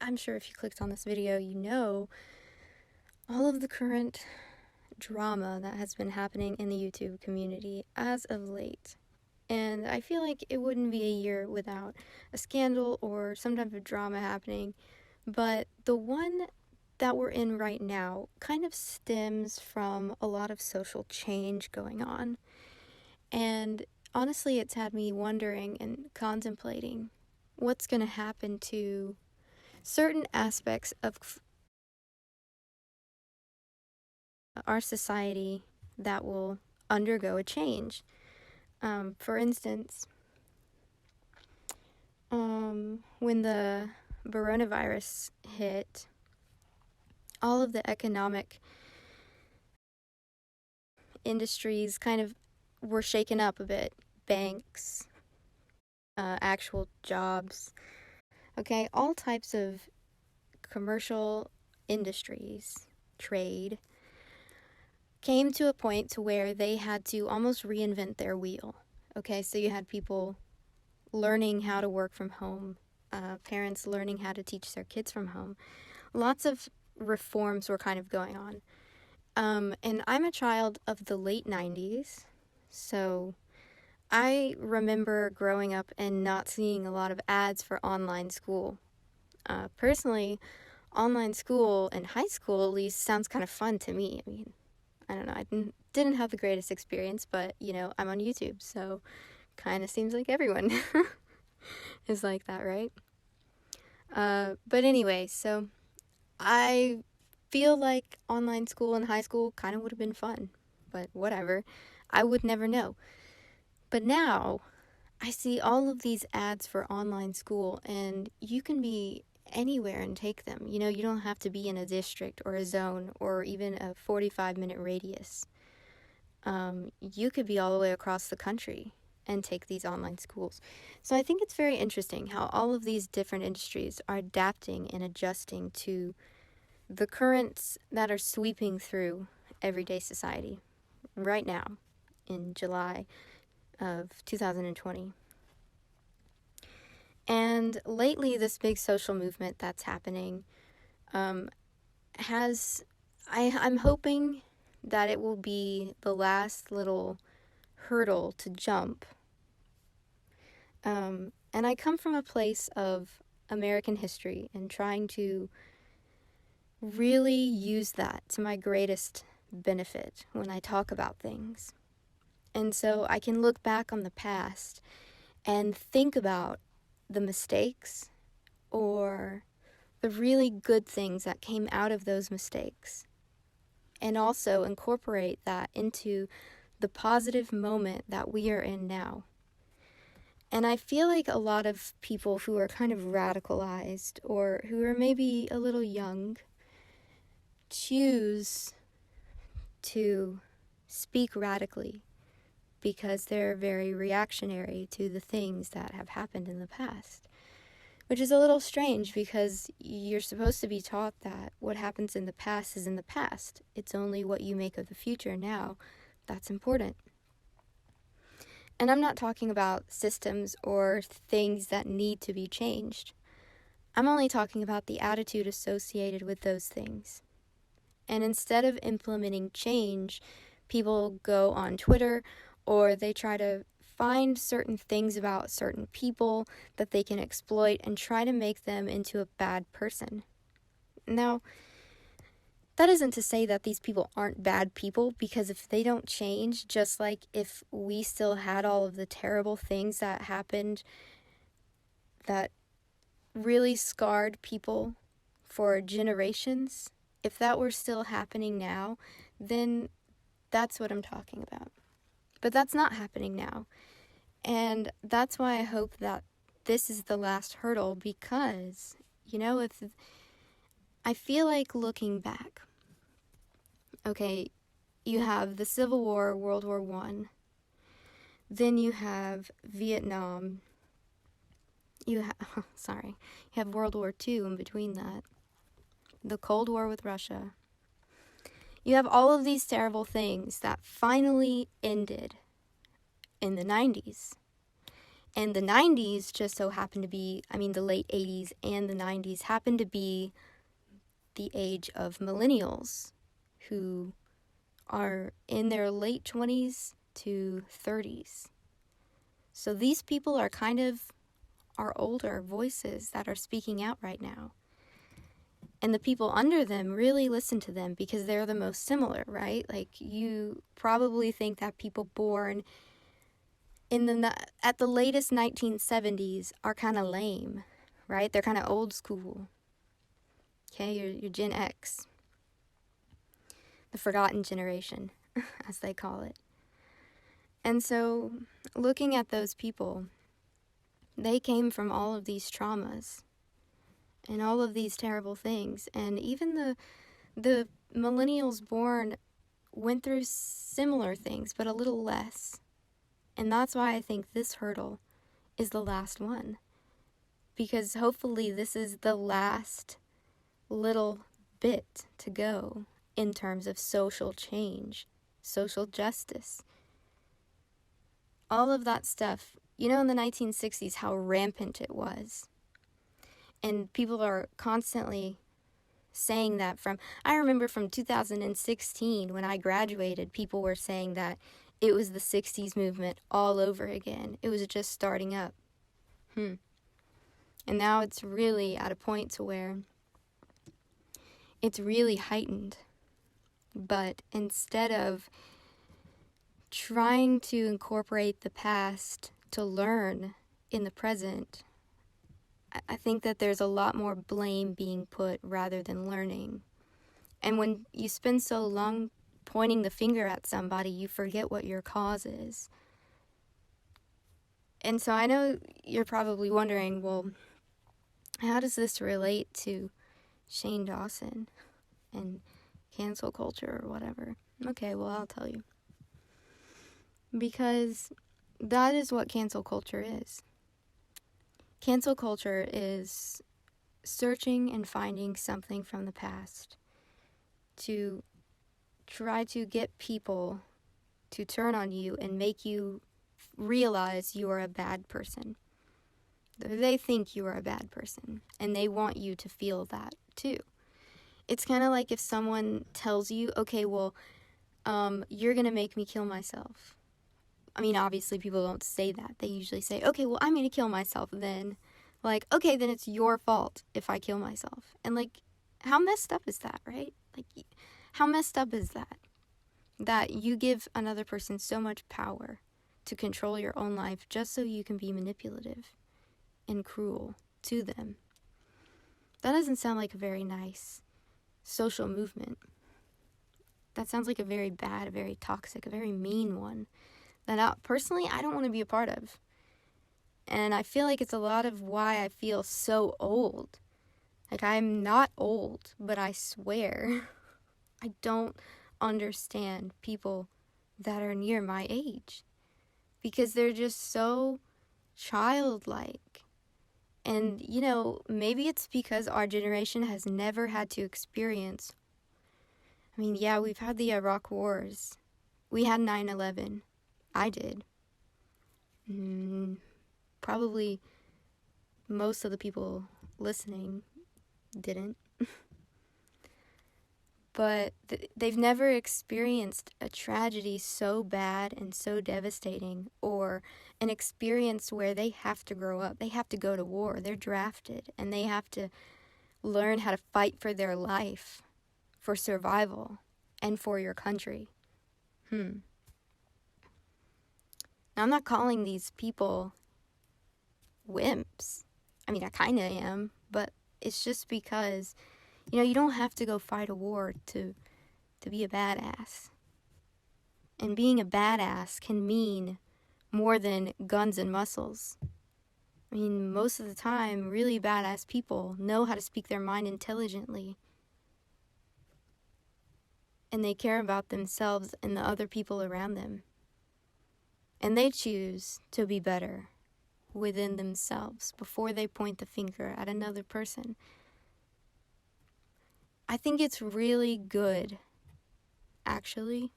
I'm sure if you clicked on this video, you know all of the current drama that has been happening in the YouTube community as of late. And I feel like it wouldn't be a year without a scandal or some type of drama happening. But the one that we're in right now kind of stems from a lot of social change going on. And honestly, it's had me wondering and contemplating what's going to happen to certain aspects of our society that will undergo a change. For instance, when the coronavirus hit, all of the economic industries kind of were shaken up a bit. Banks, actual jobs, okay, all types of commercial industries, trade, came to a point to where they had to almost reinvent their wheel. Okay, so you had people learning how to work from home, parents learning how to teach their kids from home. Lots of reforms were kind of going on. And I'm a child of the late 90s, so I remember growing up and not seeing a lot of ads for online school. Personally, online school in high school at least sounds kind of fun to me. I mean, I don't know, I didn't have the greatest experience, but, I'm on YouTube, so kind of seems like everyone is like that, right? But anyway, so I feel like online school in high school kind of would have been fun, but whatever. I would never know. But now I see all of these ads for online school, and you can be anywhere and take them. You don't have to be in a district or a zone or even a 45-minute radius. You could be all the way across the country and take these online schools. So I think it's very interesting how all of these different industries are adapting and adjusting to the currents that are sweeping through everyday society right now in July of 2020. And lately, this big social movement that's happening I'm hoping that it will be the last little hurdle to jump. And I come from a place of American history and trying to really use that to my greatest benefit when I talk about things. And so I can look back on the past and think about the mistakes or the really good things that came out of those mistakes, and also incorporate that into the positive moment that we are in now. And I feel like a lot of people who are kind of radicalized or who are maybe a little young choose to speak radically because they're very reactionary to the things that have happened in the past. Which is a little strange because you're supposed to be taught that what happens in the past is in the past. It's only what you make of the future now that's important. And I'm not talking about systems or things that need to be changed. I'm only talking about the attitude associated with those things. And instead of implementing change, people go on Twitter or they try to find certain things about certain people that they can exploit and try to make them into a bad person. Now, that isn't to say that these people aren't bad people, because if they don't change, just like if we still had all of the terrible things that happened that really scarred people for generations, if that were still happening now, then that's what I'm talking about. But that's not happening now. And that's why I hope that this is the last hurdle, because, if I feel like looking back, okay, you have the Civil War, World War I, then you have Vietnam, you have World War II in between that, the Cold War with Russia. You have all of these terrible things that finally ended in the 90s. And the 90s just so happened to be, the late 80s and the 90s happened to be the age of millennials who are in their late 20s to 30s. So these people are kind of our older voices that are speaking out right now. And the people under them really listen to them because they're the most similar, right? Like, you probably think that people born at the latest 1970s are kind of lame, right? They're kind of old school. Okay, you're Gen X, the forgotten generation, as they call it. And so, looking at those people, they came from all of these traumas and all of these terrible things. And even the millennials born went through similar things, but a little less. And that's why I think this hurdle is the last one. Because hopefully this is the last little bit to go in terms of social change, social justice. All of that stuff, in the 1960s, how rampant it was. And people are constantly saying that I remember from 2016 when I graduated, people were saying that it was the 60s movement all over again. It was just starting up. And now it's really at a point to where it's really heightened. But instead of trying to incorporate the past to learn in the present, I think that there's a lot more blame being put rather than learning. And when you spend so long pointing the finger at somebody, you forget what your cause is. And so I know you're probably wondering, well, how does this relate to Shane Dawson and cancel culture or whatever? Okay, well, I'll tell you. Because that is what cancel culture is. Cancel culture is searching and finding something from the past to try to get people to turn on you and make you realize you are a bad person. They think you are a bad person, and they want you to feel that too. It's kind of like if someone tells you, okay, well, you're going to make me kill myself. Obviously people don't say that. They usually say, okay, well, I'm going to kill myself then. Like, okay, then it's your fault if I kill myself. And, like, how messed up is that, right? Like, how messed up is that? That you give another person so much power to control your own life just so you can be manipulative and cruel to them. That doesn't sound like a very nice social movement. That sounds like a very bad, a very toxic, a very mean one that personally I don't want to be a part of. And I feel like it's a lot of why I feel so old. Like, I'm not old, but I swear I don't understand people that are near my age. Because they're just so childlike. And, maybe it's because our generation has never had to experience. Yeah, we've had the Iraq Wars. We had 9/11. I did. Probably most of the people listening didn't. But they've never experienced a tragedy so bad and so devastating, or an experience where they have to grow up. They have to go to war. They're drafted, and they have to learn how to fight for their life, for survival, and for your country. Now, I'm not calling these people wimps. I kind of am, but it's just because, you don't have to go fight a war to be a badass. And being a badass can mean more than guns and muscles. Most of the time, really badass people know how to speak their mind intelligently. And they care about themselves and the other people around them. And they choose to be better within themselves before they point the finger at another person. I think it's really good, actually,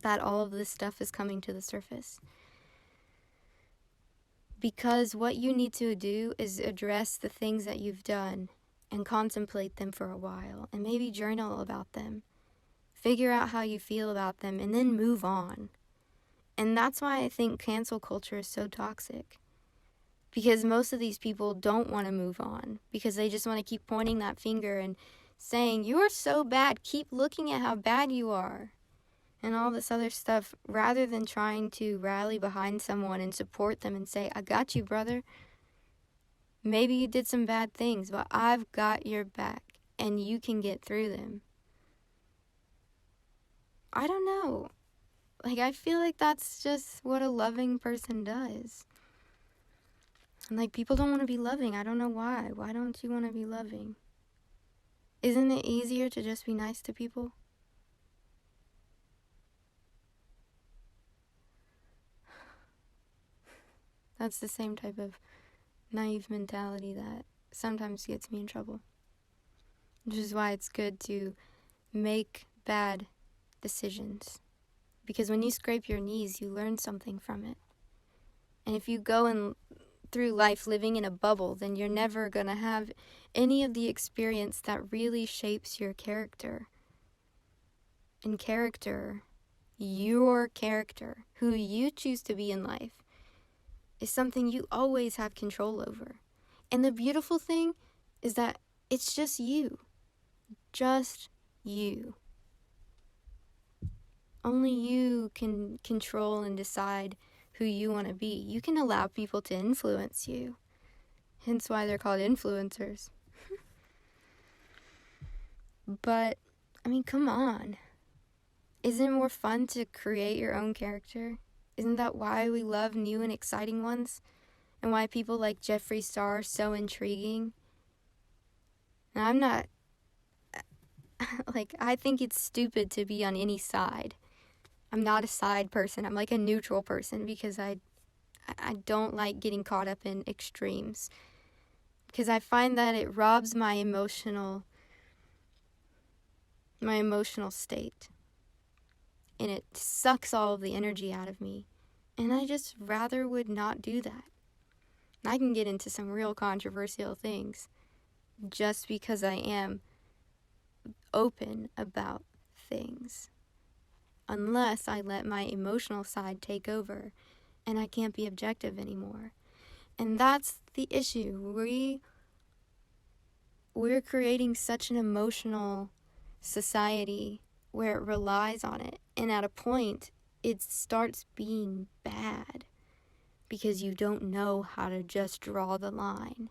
that all of this stuff is coming to the surface. Because what you need to do is address the things that you've done and contemplate them for a while and maybe journal about them. Figure out how you feel about them and then move on. And that's why I think cancel culture is so toxic. Because most of these people don't want to move on because they just want to keep pointing that finger and saying, "You're so bad, keep looking at how bad you are," and all this other stuff, rather than trying to rally behind someone and support them and say, "I got you, brother. Maybe you did some bad things, but I've got your back and you can get through them." I don't know. Like, I feel like that's just what a loving person does. And, like, people don't want to be loving. I don't know why. Why don't you want to be loving? Isn't it easier to just be nice to people? That's the same type of naive mentality that sometimes gets me in trouble. Which is why it's good to make bad decisions. Because when you scrape your knees, you learn something from it. And if you go through life living in a bubble, then you're never going to have any of the experience that really shapes your character. And character, your character, who you choose to be in life, is something you always have control over. And the beautiful thing is that it's just you. Just you. Only you can control and decide who you want to be. You can allow people to influence you. Hence why they're called influencers. But, I mean, come on. Isn't it more fun to create your own character? Isn't that why we love new and exciting ones? And why people like Jeffree Star are so intriguing? And I'm not... like, I think it's stupid to be on any side. I'm not a side person. I'm like a neutral person because I don't like getting caught up in extremes. Because I find that it robs my emotional state. And it sucks all of the energy out of me. And I just rather would not do that. I can get into some real controversial things just because I am open about things. Unless I let my emotional side take over and I can't be objective anymore. And that's the issue. We're creating such an emotional society where it relies on it. And at a point, it starts being bad because you don't know how to just draw the line.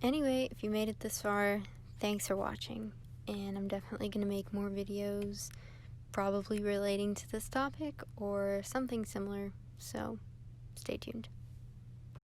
Anyway, if you made it this far, thanks for watching. And I'm definitely going to make more videos probably relating to this topic or something similar. So, stay tuned.